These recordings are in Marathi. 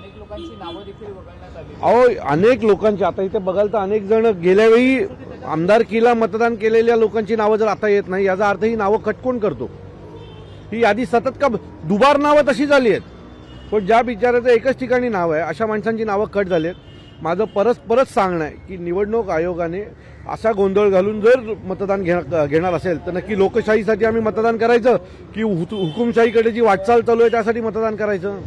अनेक लोकांची नावं देखील वगळण्यात आली। अहो अनेक लोकांची आता इथे बघाल तर अनेक जण गेल्या वेळी आमदारकीला मतदान केलेल्या लोकांची नावं जर आता येत नाही याचा अर्थ ही नावं कट कोण करतो? ही यादी सतत का दुबार नावं तशी झाली आहेत, पण ज्या बिचाराचं एकच ठिकाणी नाव आहे अशा माणसांची नावं कट झाली आहेत। माझं परत सांगणं आहे की निवडणूक आयोगाने असा गोंधळ घालून जर मतदान घेणार असेल तर नक्की लोकशाहीसाठी आम्ही मतदान करायचं की हुकुमशाहीकडे जी वाटचाल चालू आहे त्यासाठी मतदान करायचं?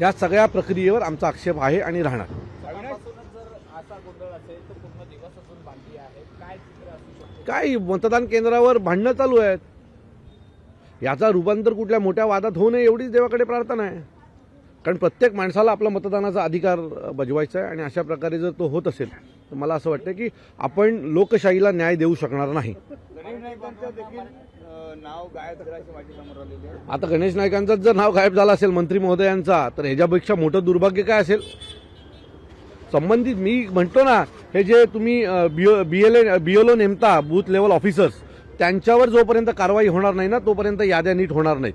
या सगळ्या प्रक्रियेवर आमचा आक्षेप आहे आणि राहणार। काय मतदान केंद्रावर भांडणं चालू आहेत, याचा रूपांतर कुठल्या मोठ्या वादात होऊ नये एवढीच देवाकडे प्रार्थना आहे। कारण प्रत्येक माणसाला आपला मतदानाचा अधिकार बजवायचा आहे आणि अशा प्रकारे जर तो होत असेल तर मला असं वाटतं की आपण लोकशाहीला न्याय देऊ शकणार नाही। आता गणेश नाईकांचं जर नाव गायब झालं असेल मंत्री महोदयांचा तर ह्याच्यापेक्षा मोठं दुर्भाग्य काय असेल? संबंधित मी म्हणतो ना, हे जे तुम्ही BLO नेमता बूथ लेवल ऑफिसर्स त्यांच्यावर जोपर्यंत कारवाई होणार नाही ना तोपर्यंत याद्या नीट होणार नाहीत।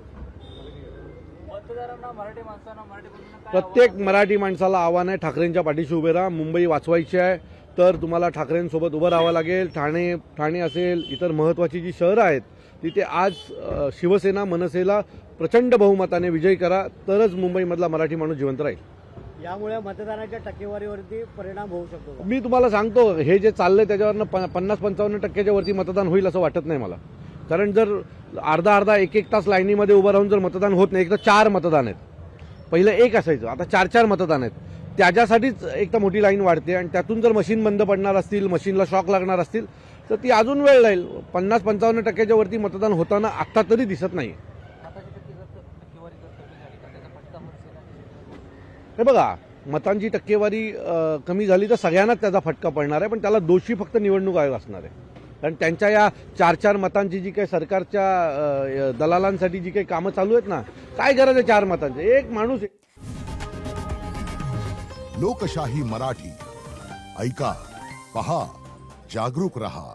प्रत्येक मराठी माणसाला आव्हान आहे, ठाकरेंच्या पाठीशी उभे राहा। मुंबई वाचवायची आहे तर तुम्हाला ठाकरेंसोबत उभं राहावं लागेल। ठाणे असेल, इतर महत्त्वाची जी शहरं आहेत तिथे आज शिवसेना मनसेला प्रचंड बहुमताने विजयी करा, तरच मुंबईमधला मराठी माणूस जिवंत राहील। यामुळे मतदानाच्या टक्केवारीवरती परिणाम होऊ शकतो। मी तुम्हाला सांगतो हे जे चाललंय त्याच्यावरनं 50-55% वरती मतदान होईल असं वाटत नाही मला। कारण जर अर्धा एक तास लाईनीमध्ये उभं राहून जर मतदान होत नाही, एक तर 4 मतदान आहेत, पहिलं एक असायचं आता 4 मतदान आहेत, त्याच्यासाठीच एक तर मोठी लाईन वाढते आणि त्यातून जर मशीन बंद पडणार असतील, मशीनला शॉक लागणार असतील तर ती अजून वेळ लागेल। 50-55% वरती मतदान होताना आत्ता तरी दिसत नाही। हे बघा, मतांची टक्केवारी कमी झाली तर सगळ्यांनाच त्याचा फटका पडणार आहे, पण त्याला दोषी फक्त निवडणूक आयोग असणार आहे। कारण त्यांच्या या 4 मतांची जी काही सरकारच्या दलालांसाठी जी काही कामं चालू आहेत ना, काय गरज आहे 4 मतांची? एक माणूस। लोकशाही मराठी ऐका, पहा, जागरूक रहा।